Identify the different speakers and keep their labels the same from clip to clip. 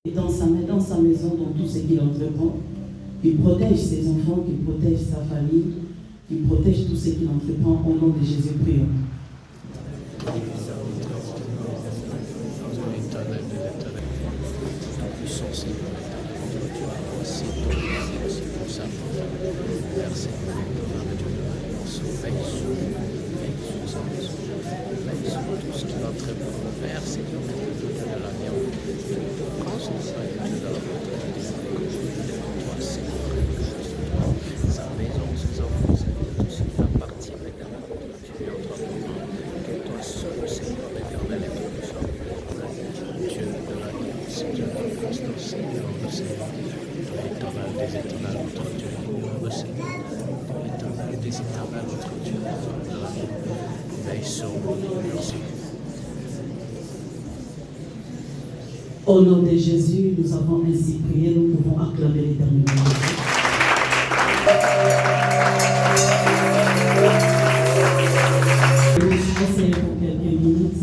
Speaker 1: dans sa main, dans sa maison, dans tout ce qu'il entreprend, qu'il protège ses enfants, qu'il protège sa famille, qu'il protège tout ce qu'il entreprend. Au nom de Jésus, prions. Au nom de Jésus, nous avons ainsi prié, nous pouvons acclamer l'Éternel. Je vais vous passer pour quelques minutes.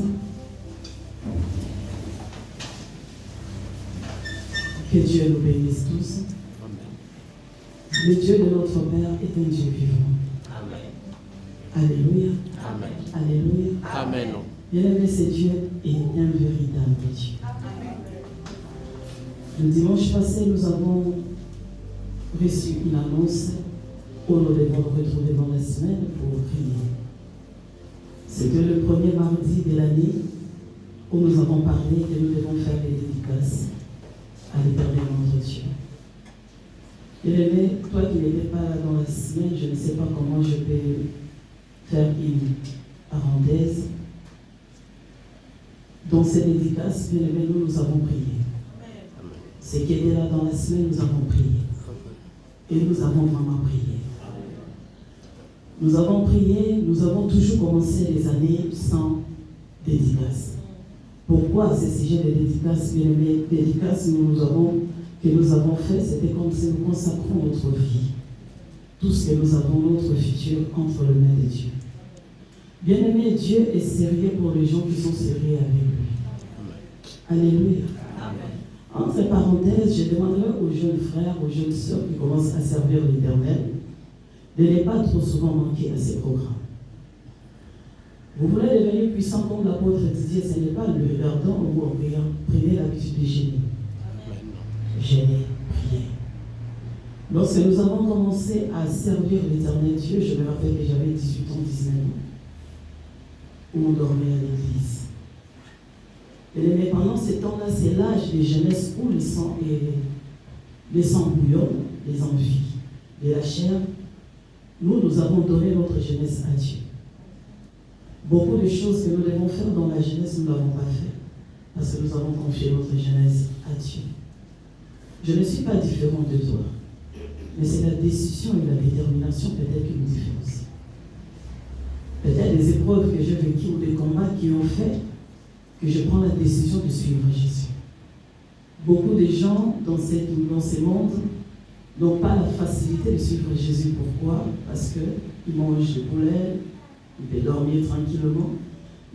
Speaker 1: Que Dieu nous bénisse tous. Le Dieu de notre Père est un Dieu vivant. Amen. Alléluia.
Speaker 2: Amen.
Speaker 1: Alléluia.
Speaker 2: Amen.
Speaker 1: Bien-aimé, ce Dieu est un véritable Dieu. Le dimanche passé, nous avons reçu une annonce où nous devons nous retrouver dans la semaine pour prier. C'était le premier mardi de l'année où nous avons parlé que nous devons faire les dédicaces à l'Éternel notre Dieu. Bien-aimé, toi qui n'étais pas là dans la semaine, je ne sais pas comment je peux faire une parenthèse. Dans ces dédicaces, bien-aimé, nous avons prié. Ceux qui étaient là dans la semaine, nous avons prié. Et nous avons vraiment prié. Nous avons prié, nous avons toujours commencé les années sans dédicace. Pourquoi ce sujet de dédicace, bien aimé, dédicace que nous avons fait, c'était comme si nous consacrons notre vie. Tout ce que nous avons, notre futur, entre les mains de Dieu. Bien aimé, Dieu est sérieux pour les gens qui sont sérieux avec lui. Alléluia. Entre parenthèses, je demanderai aux jeunes frères, aux jeunes sœurs qui commencent à servir l'Éternel de ne pas trop souvent manquer à ces programmes. Vous voulez devenir puissant comme l'apôtre disait, ce n'est pas le regardant ou en priant. Prenez l'habitude de gêner. Gêner, prier. Lorsque nous avons commencé à servir l'Éternel Dieu, je me rappelle que j'avais 18 ans, 19 ans, où on dormait à l'église. Mais pendant ce temps-là, c'est l'âge de jeunesse où le sang bouillonne, les envies de la chair. Nous avons donné notre jeunesse à Dieu. Beaucoup de choses que nous devons faire dans la jeunesse, nous ne l'avons pas fait. Parce que nous avons confié notre jeunesse à Dieu. Je ne suis pas différent de toi. Mais c'est la décision et la détermination peut-être qui nous différencient. Peut-être des épreuves que j'ai vécues ou des combats qui ont fait que je prends la décision de suivre Jésus. Beaucoup de gens dans ce monde n'ont pas la facilité de suivre Jésus. Pourquoi? Parce qu'ils mangent du poulet, ils peuvent dormir tranquillement.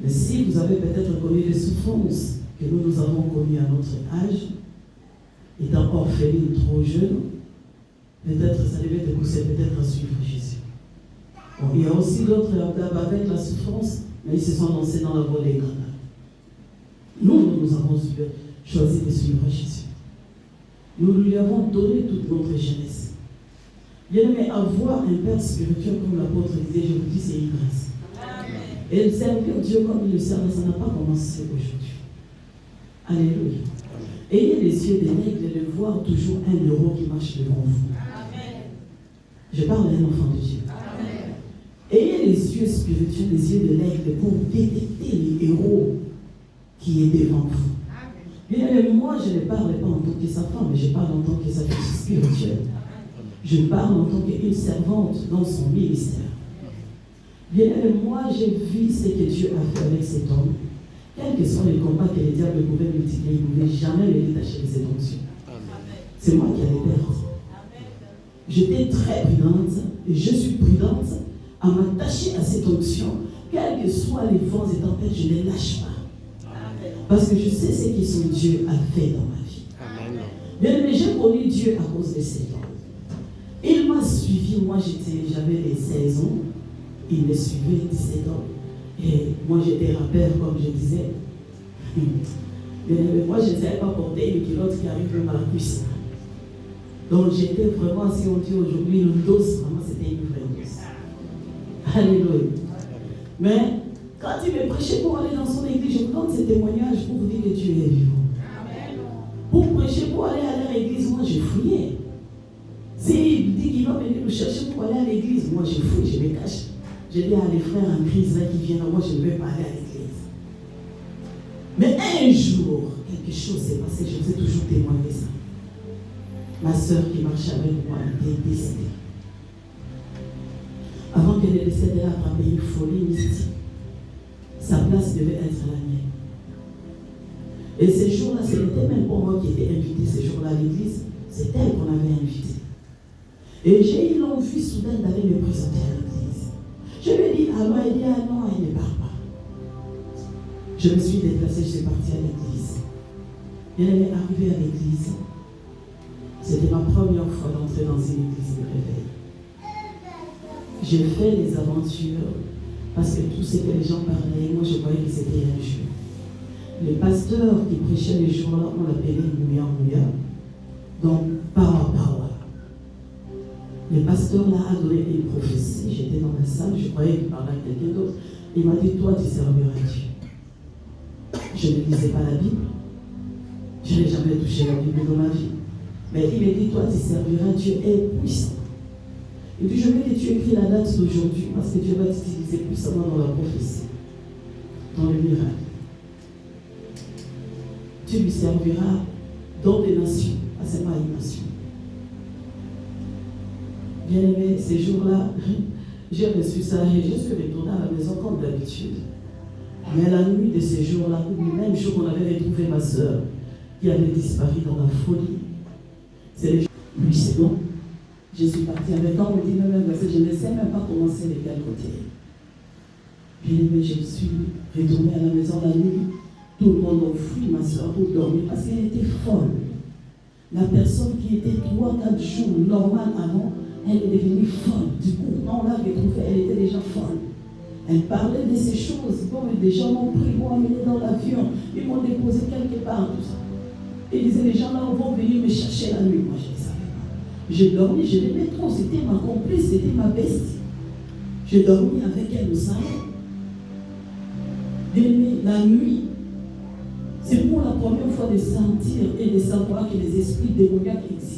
Speaker 1: Mais si vous avez peut-être connu des souffrances que nous avons connues à notre âge, étant orpheline trop jeune, peut-être ça devait te pousser peut-être à suivre Jésus. Bon, il y a aussi d'autres avec la souffrance, mais ils se sont lancés dans la voie des grenades. Nous avons choisi de suivre Jésus. Nous lui avons donné toute notre jeunesse. Bien aimé, avoir un père spirituel comme l'apôtre disait, je vous dis, c'est une grâce. Et servir Dieu comme il le sert, ça n'a pas commencé aujourd'hui. Alléluia. Ayez les yeux des nègres et de voir toujours un héros qui marche devant vous. Amen. Je parle d'un enfant de Dieu. Amen. Ayez les yeux spirituels, les yeux de l'aigle pour détecter les héros qui est devant vous. Bien, moi, je ne parle pas en tant que sa femme, mais je parle en tant que sa fille spirituelle. Je parle en tant qu'une servante dans son ministère. Bien, moi, j'ai vu ce que Dieu a fait avec cet homme. Quels que soient les combats que les diables pouvaient multiplier, ils ne pouvaient jamais me détacher de cette onction. C'est moi qui allais perdre. J'étais très prudente, et je suis prudente à m'attacher à cette onction. Quels que soient les vents et tempêtes, je ne les lâche pas. Parce que je sais ce que son Dieu a fait dans ma vie. connu Dieu à cause de ses dons. Il m'a suivi, moi j'avais les 16 ans, il me suivait 17 ans. Et moi j'étais rappeur, comme je disais. Mais moi je ne savais pas porter une culotte qui arrive même à la cuisse. Donc j'étais vraiment, si on dit aujourd'hui, une dose, vraiment c'était une vraie dose. Alléluia. Mais quand il me prêchait pour aller dans son église, je vous donne ce témoignage pour vous dire que Dieu est vivant. Pour prêcher, pour aller à leur église, moi je fouillais. S'il dit qu'il va venir me chercher pour aller à l'église, moi je fouille, je me cache. Je dis à les frères en crise là qui viennent, moi je ne vais pas aller à l'église. Mais un jour, quelque chose s'est passé, je vous ai toujours témoigné ça. Ma soeur qui marchait avec moi était décédée. Avant qu'elle ne décède, elle a attrapé une folie mystique. Sa place devait être la mienne. Et ces jours-là, ce n'était même pas moi qui étais invité ces jours-là à l'église, c'est elle qu'on avait invitée. Et j'ai eu l'envie soudaine d'aller me présenter à l'église. Je lui ai dit, alors elle dit, ah non, elle ne part pas. Je me suis déplacée, je suis partie à l'église. Et elle est arrivée à l'église. C'était ma première fois d'entrer dans une église de réveil. J'ai fait les aventures parce que tout ce que les gens parlaient, moi je voyais que c'était un jeu. Le pasteur qui prêchait les jours-là, on l'appelait Mouya Mouya. Donc, Power. Le pasteur là a donné une prophétie. J'étais dans la salle, je croyais qu'il parlait à quelqu'un d'autre. Il m'a dit, toi tu serviras Dieu. Je ne lisais pas la Bible. Je n'ai jamais touché la Bible dans ma vie. Mais il m'a dit, toi tu serviras Dieu est puissant. Et puis je veux que tu écris la date d'aujourd'hui parce que Dieu va t'utiliser puissamment dans la prophétie, dans le miracle. Tu lui serviras dans des nations, pas seulement une nation. Bien aimé, ces jours-là, j'ai reçu ça et je suis retournée à la maison comme d'habitude. Mais la nuit de ces jours-là, le même jour qu'on avait retrouvé ma soeur qui avait disparu dans la folie, c'est les jours. Oui, c'est bon. Je suis partie avec elle, on me dit même parce que je ne sais même pas commencer de quel côté. Bien aimé, je suis retournée à la maison la nuit. Tout le monde a fui ma soeur pour dormir parce qu'elle était folle. La personne qui était 3-4 jours normale avant, elle est devenue folle. Du coup, quand on l'a retrouvée, elle était déjà folle. Elle parlait de ces choses. Bon, des gens m'ont pris, m'ont amené dans l'avion, ils m'ont déposé quelque part, tout ça. Et disaient, les gens là vont venir me chercher la nuit. Moi, je ne savais pas. J'ai dormi, je l'aimais trop, c'était ma complice, c'était ma bestie. J'ai dormi avec elle au salon. La nuit, c'est pour la première fois de sentir et de savoir que les esprits démoniaques existent.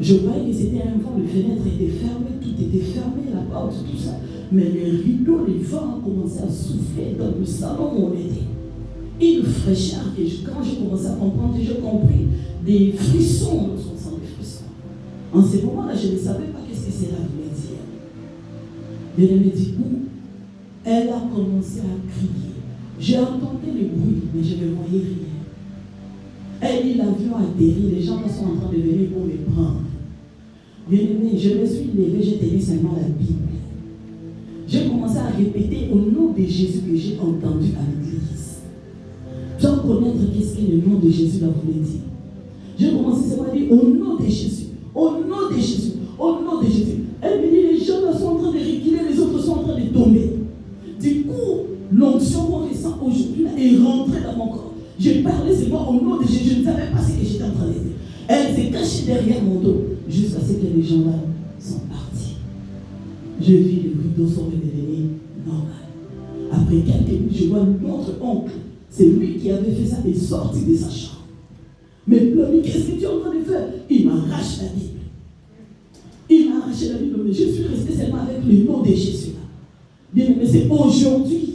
Speaker 1: Je voyais que c'était un vent, les fenêtres étaient fermées, tout était fermé, la porte, tout ça. Mais les rideaux, les vents ont commencé à souffler dans le salon où on était. Une fraîcheur que quand j'ai commencé à comprendre, j'ai compris des frissons, on sent des frissons. En ce moment-là, je ne savais pas qu'est-ce que cela voulait dire. Bien aimé, du coup, elle a commencé à crier. J'ai entendu le bruit, mais je ne voyais rien. Elle dit, l'avion a atterri, les gens sont en train de venir pour me prendre. Bien aimé, je me suis levée, j'ai tenu seulement la Bible. J'ai commencé à répéter au nom de Jésus que j'ai entendu à l'église. Sans connaître qu'est-ce que le nom de Jésus va vous dire. J'ai commencé seulement à dire au nom de Jésus, au nom de Jésus, au nom de Jésus. Elle me dit, les gens là sont en train de reculer, les autres sont en train de tomber. Du coup, l'onction qu'on ressent aujourd'hui est rentrée dans mon corps. J'ai parlé seulement au nom de Jésus, je ne savais pas ce que j'étais en train de dire. Elle s'est cachée derrière mon dos, jusqu'à ce que les gens là sont partis. Je vis les rideaux sont redevenus normaux. Après quelques minutes, je vois notre oncle, c'est lui qui avait fait ça, est sorti de sa chambre. Mais Plommy, qu'est-ce que tu es en train de faire? Il m'arrache la Bible. Il m'a arraché la Bible, mais je suis resté seulement avec le nom de Jésus là. Bien, mais c'est aujourd'hui.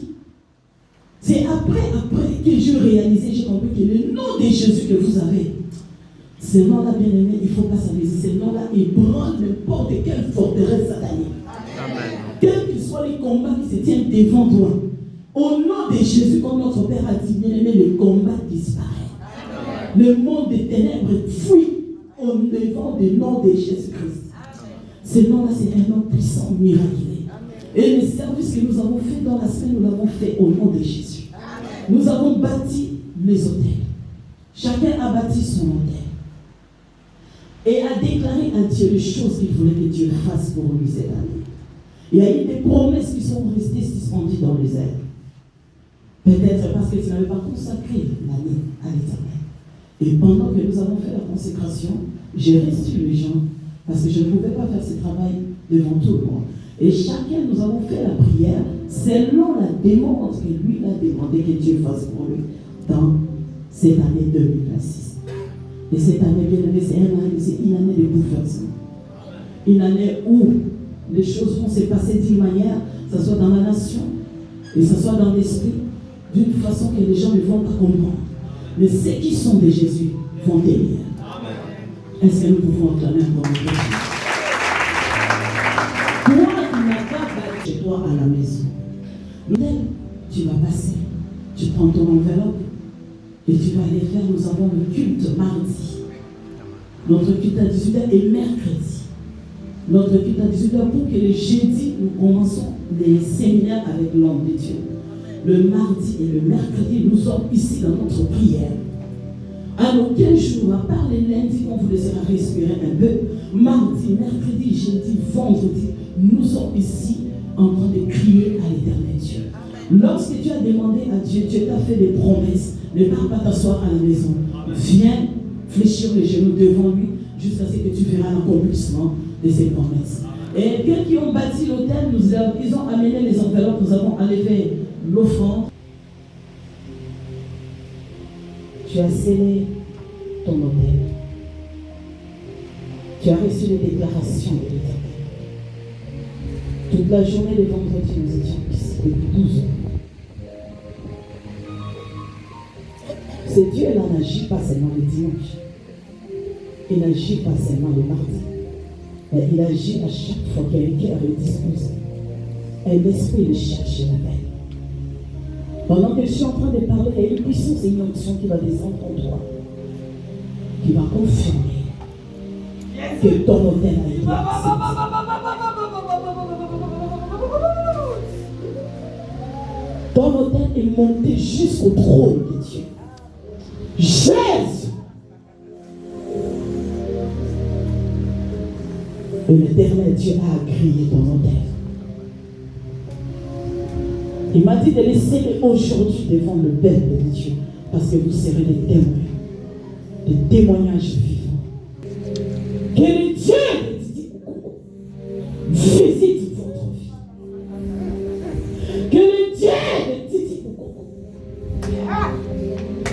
Speaker 1: C'est après que j'ai réalisé, j'ai compris que le nom de Jésus que vous avez, ce nom-là, bien aimé, il ne faut pas s'amuser. Ce nom-là, il branle n'importe quelle forteresse satanique. Amen. Quels que soient les combats qui se tiennent devant toi, au nom de Jésus, comme notre Père a dit, bien aimé, le combat disparaît. Amen. Le monde des ténèbres fuit au devant du nom de Jésus-Christ. Ce nom-là, c'est un nom puissant, miraculeux. Et le service que nous avons fait dans la semaine, nous l'avons fait au nom de Jésus. Amen. Nous avons bâti les hôtels. Chacun a bâti son hôtel. et a déclaré à Dieu les choses qu'il voulait que Dieu fasse pour lui cette année. Il y a eu des promesses qui sont restées suspendues dans les airs. Peut-être parce que tu n'avais pas consacré l'année à l'Éternel. Et pendant que nous avons fait la consécration, j'ai reçu les gens parce que je ne pouvais pas faire ce travail devant tout le monde. Et chacun, nous avons fait la prière selon la demande que lui a demandé que Dieu fasse pour lui dans cette année 2026. Et cette année, bien aimé, c'est une année de bouleversement. Une année où les choses vont se passer d'une manière, que ce soit dans la nation, et que ce soit dans l'esprit, d'une façon que les gens ne vont pas comprendre. Mais ceux qui sont de Jésus vont tenir. Est-ce que nous pouvons acclamer encore une fois? Toi, tu n'as pas battu chez toi à la maison. Tu vas passer, tu prends ton enveloppe et tu vas aller faire. Nous avons le culte mardi. Notre culte à 18h est mercredi. Notre culte à 18h pour que le jeudi, nous commençons les séminaires avec l'homme de Dieu. Le mardi et le mercredi, nous sommes ici dans notre prière. Alors, quel jour, à part les lundis, on vous laissera respirer un peu, mardi, mercredi, jeudi, vendredi, nous sommes ici en train de crier à l'éternel Dieu. Lorsque tu as demandé à Dieu, Dieu t'a fait des promesses, ne pars pas t'asseoir à la maison. Viens fléchir les genoux devant lui jusqu'à ce que tu verras l'accomplissement de ces promesses. Et ceux qui ont bâti l'autel, ils ont amené les enveloppes, nous avons enlevé l'offrande. Tu as scellé ton autel. Tu as reçu les déclarations de l'Éternel. Toute la journée de vendredi, nous étions ici depuis 12 heures. Ce Dieu-là n'agit pas seulement le dimanche. Il n'agit pas seulement le mardi. Mais il agit à chaque fois qu'il y a un cœur disposé. Et l'esprit le cherche et l'appelle. Pendant que je suis en train de parler, il y a une puissance et une onction qui va descendre en toi, qui va confirmer que ton autel a été accepté. Ton autel est monté jusqu'au trône de Dieu. Jésus! Et l'éternel Dieu a agréé ton autel. Il m'a dit de laisser aujourd'hui devant le peuple de Dieu, parce que vous serez des témoins, des témoignages vivants. Que le Dieu visite votre vie. Que le Dieu de Titi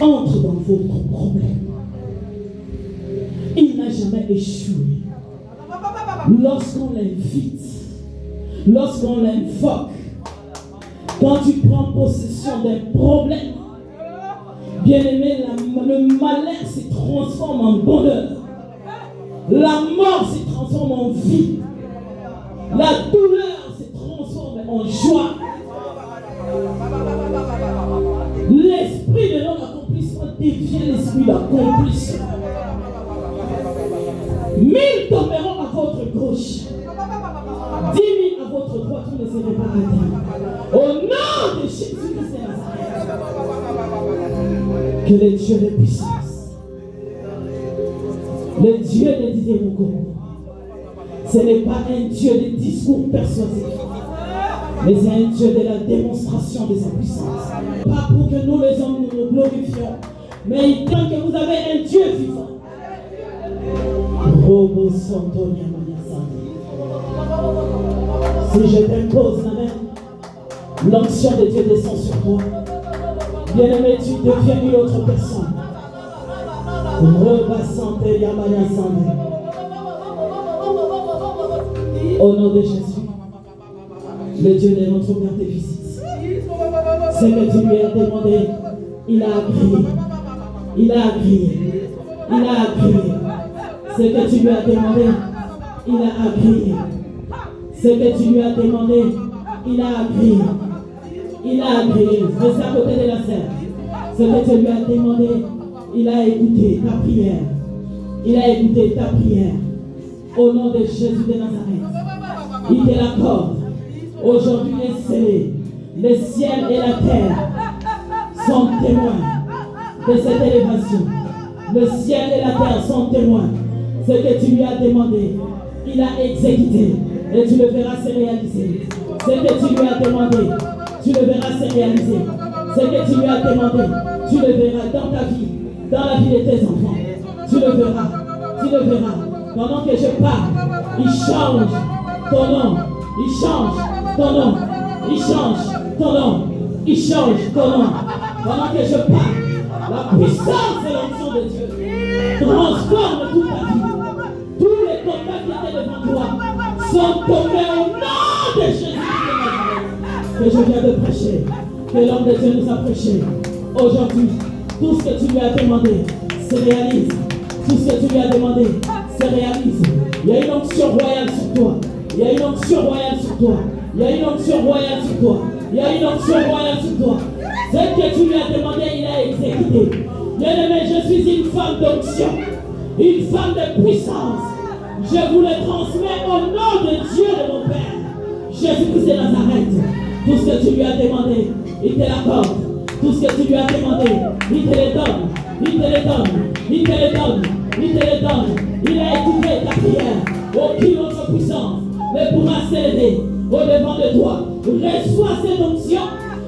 Speaker 1: entre dans votre problème. Il n'a jamais échoué. Lorsqu'on l'invite, lorsqu'on l'invoque, quand tu prends possession d'un problème, bien-aimé, le malheur se transforme en bonheur. La mort se transforme en vie. La douleur se transforme en joie. L'esprit de non-accomplissement devient l'esprit d'accomplissement. 1000 tomberont à votre gauche, 10 000 à votre droite, vous ne serez pas atteints. Au nom de Jésus-Christ de Nazareth, que le Dieu de puissance, le Dieu de Didier-Moko, ce n'est pas un Dieu de discours persuasif, mais c'est un Dieu de la démonstration de sa puissance. Pas pour que nous les hommes nous glorifions, mais il dit que vous avez un Dieu vivant. Si je t'impose la main, l'onction de Dieu descend sur toi. Bien-aimé, tu deviens une autre personne. Au nom de Jésus, le Dieu de notre Père te visite. Ce que tu lui as demandé, il a agréé. Il a agréé. Il a agréé. Ce que tu lui as demandé, il a agréé. Ce que tu lui as demandé, il a agréé. Il a agréé. Reste à côté de la scène. Ce que tu lui as demandé, il a écouté ta prière. Il a écouté ta prière. Au nom de Jésus de Nazareth, il te l'accorde. Aujourd'hui, est scellé. Le ciel et la terre sont témoins de cette élévation. Le ciel et la terre sont témoins. Ce que tu lui as demandé, il a exécuté. Et tu le verras se réaliser. Ce que tu lui as demandé, tu le verras se réaliser. Ce que tu lui as demandé, tu le verras dans ta vie, dans la vie de tes enfants. Tu le verras, tu le verras. Pendant que je parle, il change ton nom, il change ton nom, il change ton nom, il change ton nom. Pendant que je parle, la puissance et l'onction de Dieu transforme toute ta vie. Tous les combats qui étaient devant toi sont tombés au nom de Jésus que je viens de prêcher, que l'homme de Dieu nous a prêché. Aujourd'hui, tout ce que tu lui as demandé se réalise. Tout ce que tu lui as demandé se réalise. Il y a une onction royale sur toi. Il y a une onction royale sur toi. Il y a une onction royale sur toi. Il y a une onction royale sur toi. Ce que tu lui as demandé, il a exécuté. Bien-aimé, je suis une femme d'onction, une femme de puissance. Je vous le transmets au nom de Dieu de mon Père, Jésus-Christ de Nazareth. Tout ce que tu lui as demandé, il te l'accorde. Tout ce que tu lui as demandé, il te le donne. Il te le donne. Il te le donne. Il te le donne. Il a écouté ta prière. Aucune autre puissance ne pourra s'élever au-devant de toi. Reçois cette onction.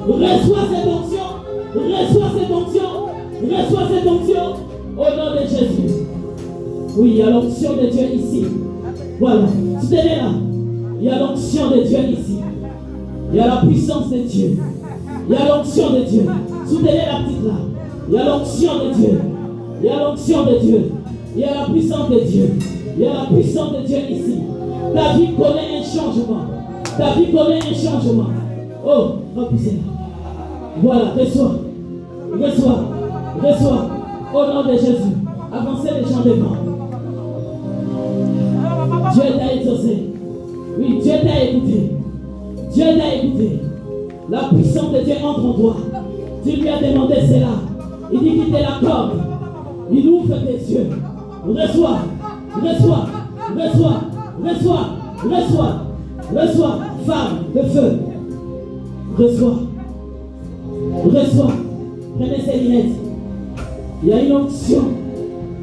Speaker 1: Reçois cette onction. Reçois cette onction. Reçois cette onction. Au nom de Jésus. Oui, il y a l'onction de Dieu ici. Voilà. Tu t'es là. Il y a l'onction de Dieu ici. Il y a la puissance de Dieu. Il y a l'onction de Dieu. Soutenez la petite là. Il y a l'onction de Dieu. Il y a l'onction de Dieu. Il y a la puissance de Dieu. Il y a la puissance de Dieu ici. Ta vie connaît un changement. Ta vie connaît un changement. Oh, repoussez-la. Voilà, reçois. Reçois. Reçois. Au nom de Jésus. Avancez les gens devant. Dieu t'a exaucé. Oui, Dieu t'a écouté. Dieu t'a écouté. La puissance de Dieu entre en toi. Tu lui as demandé cela. Il dit qu'il te l'accorde. Il ouvre tes yeux. Reçois. Reçois. Reçois. Reçois. Reçois. Reçois. Femme de feu. Reçois. Reçois. Prenez ces lunettes. Il y a une onction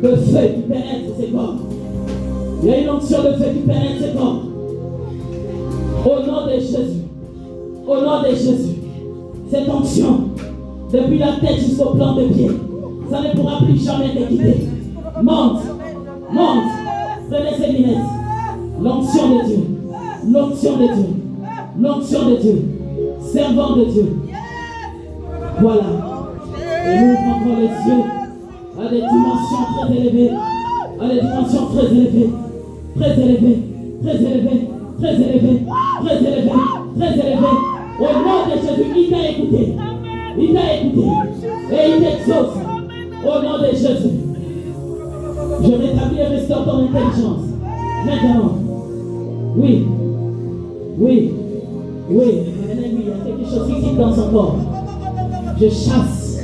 Speaker 1: de feu qui pénètre ses corps. Il y a une onction de feu qui pénètre ses corps. Au nom de Jésus. Au nom de Jésus. Cette onction, depuis la tête jusqu'au plan de pied, ça ne pourra plus jamais te quitter. Monte. Monte. Prenez ces lunettes. L'onction de Dieu. L'onction de Dieu. L'onction de Dieu. Servant de Dieu. Voilà. Et nous ouvrons les yeux à des dimensions très élevées. À des dimensions très élevées. Très élevées. Très élevées. Très élevées. Très élevées. Très élevées. Au nom de Jésus, il t'a écouté. Il t'a écouté. Et il t'exauce. Au nom de Jésus. Je rétablis et restaure ton intelligence. Maintenant. Oui. Oui. Oui. Il y a quelque chose qui quitte dans son corps. Je chasse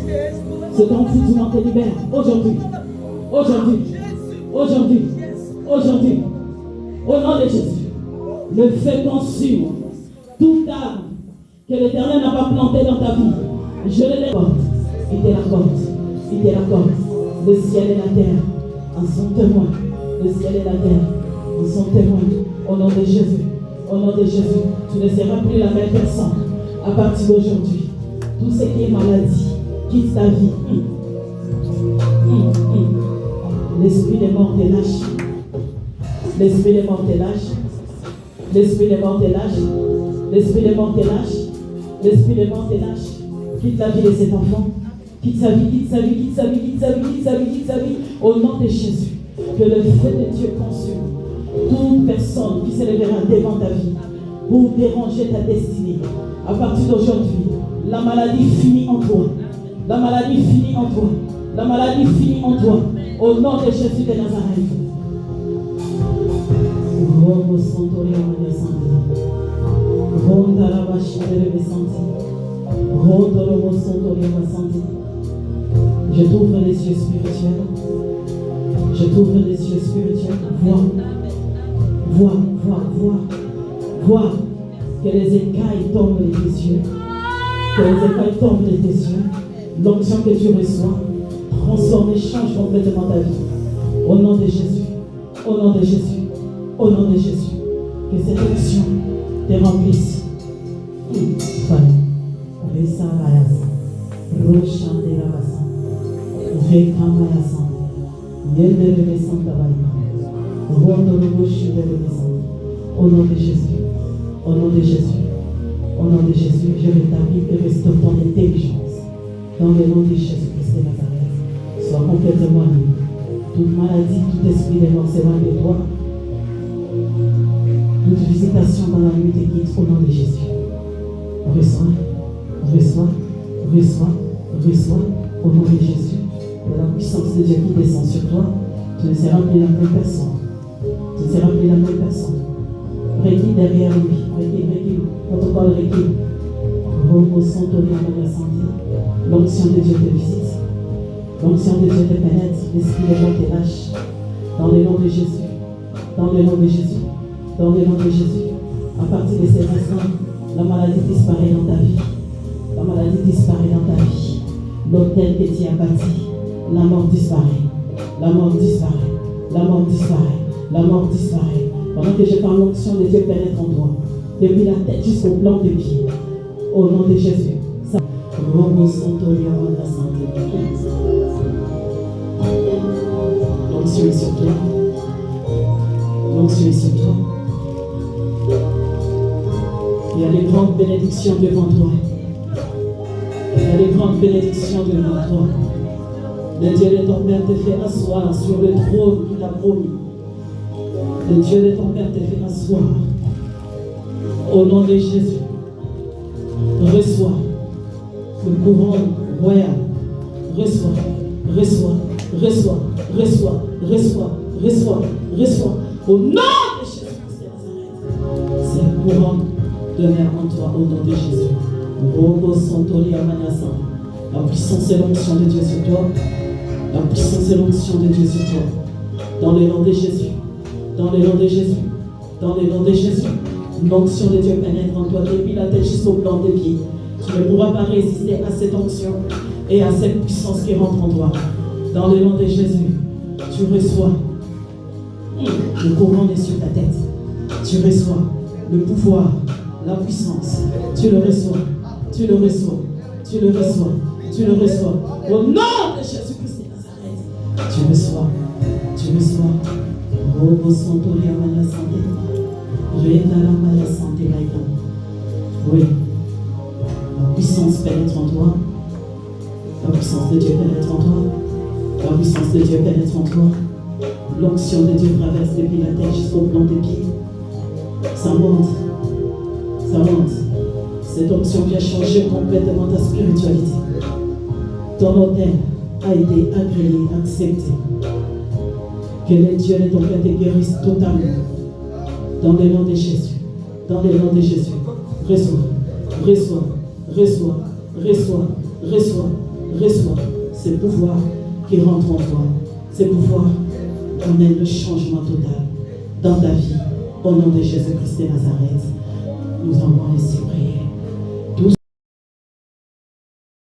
Speaker 1: ce dont tu m'en te libères. Aujourd'hui. Aujourd'hui. Aujourd'hui. Aujourd'hui. Au nom de Jésus. Le feu consume toute arme que l'Éternel n'a pas plantée dans ta vie. Je le l'accorde. Il te l'accorde. Il te l'accorde. Le ciel et la terre en sont témoins. Le ciel et la terre en sont témoins. Au nom de Jésus. Au nom de Jésus. Tu ne seras plus la même personne. À partir d'aujourd'hui, tout ce qui est maladie quitte ta vie. L'esprit des morts te lâche. L'esprit des morts te lâche. L'esprit des morts te lâche. L'esprit des morts te lâche. L'esprit des morts te lâche. Quitte la vie de cet enfant. Quitte sa vie, quitte sa vie, quitte sa vie, quitte sa vie, quitte sa vie, quitte sa vie. Au nom de Jésus. Que le feu de Dieu consume toute personne qui s'élèvera devant ta vie pour déranger ta destinée. À partir d'aujourd'hui, la maladie finit en toi. La maladie finit en toi. La maladie finit en toi. Au nom de Jésus de Nazareth. Je t'ouvre les yeux spirituels. Je t'ouvre les yeux spirituels. Vois que les écailles tombent de tes yeux. Que les écailles tombent de tes yeux. L'onction que tu reçois transforme et change complètement ta vie. Au nom de Jésus. Au nom de Jésus. Au nom de Jésus. Que cette onction te remplisse. Voilà. Resa Mayasa. Rochande Rabasa. Reka Mayasa. Yende Rebessan Tabaïma. Rondo Roboshi de Rebessan. Au nom de Jésus. Au nom de Jésus. Au nom de Jésus, je rétablis et restaure ton intelligence. Dans le nom de Jésus-Christ de Nazareth. Sois complètement libre. Toute maladie, tout esprit de mort s'éloigne de toi. Toute visitation dans la nuit te quitte au nom de Jésus. Reçois, reçois, reçois, reçois au nom de Jésus. De la puissance de Dieu qui descend sur toi, tu ne seras plus la même personne. Tu ne seras plus la même personne. Requis derrière lui, requis, protocole requis. Reposons ton âme de la santé. L'onction de Dieu te visite. L'onction de Dieu te pénètre. L'esprit de Dieu te lâche. Dans le nom de Jésus. Dans le nom de Jésus. Dans le nom de Jésus. À partir de ces instants, la maladie disparaît dans ta vie. La maladie disparaît dans ta vie. L'autel que tu as bâti, la mort disparaît. La mort disparaît. La mort disparaît. La mort disparaît. Pendant que je parle, l'onction de Dieu pénètre en toi. Depuis la tête jusqu'au plan des pieds. Au nom de Jésus. L'onction est sur toi. L'onction est sur toi. Il y a des grandes bénédictions devant toi. Il y a des grandes bénédictions devant toi. Le Dieu de ton Père te fait asseoir sur le trône qu'il a promis. Le Dieu de ton Père te fait asseoir. Au nom de Jésus, reçois le couronne royal. Reçois, reçois, reçois, reçois, reçois, reçois, reçois. Au nom de Jésus-Christ de Nazareth. C'est le couronne demeure en toi au nom de Jésus. La puissance et l'onction de Dieu sur toi. La puissance et l'onction de Dieu sur toi. Dans le nom de Jésus. Dans le nom de Jésus. Dans le nom de Jésus. L'onction de Dieu pénètre en toi depuis la tête jusqu'au plan des pieds. Tu ne pourras pas résister à cette onction et à cette puissance qui rentre en toi. Dans le nom de Jésus, tu reçois le couronne est sur ta tête. Tu reçois le pouvoir, la puissance. Tu le reçois. Tu le reçois. Tu le reçois. Tu le reçois. Au nom de Jésus-Christ de Nazareth. Tu reçois. Tu reçois. Robo Santoria Maya Santé. Rétala Maya Santé Maïka. Oui. La puissance pénètre en toi. La puissance de Dieu pénètre en toi. La puissance de Dieu pénètre en toi. L'onction de Dieu traverse depuis la tête jusqu'au plan des pieds. Ça monte. Ça monte. Cette onction vient changer complètement ta spiritualité. Ton autel a été agréé, accepté. Que les dieux de ton Père te guérissent totalement. Dans le nom de Jésus. Dans le nom de Jésus. Reçois. Reçois. Reçois. Reçois. Reçois. Reçois. Ce pouvoir qui rentre en toi. Ce pouvoir amène le changement total dans ta vie. Au nom de Jésus-Christ de Nazareth. Nous avons reçu.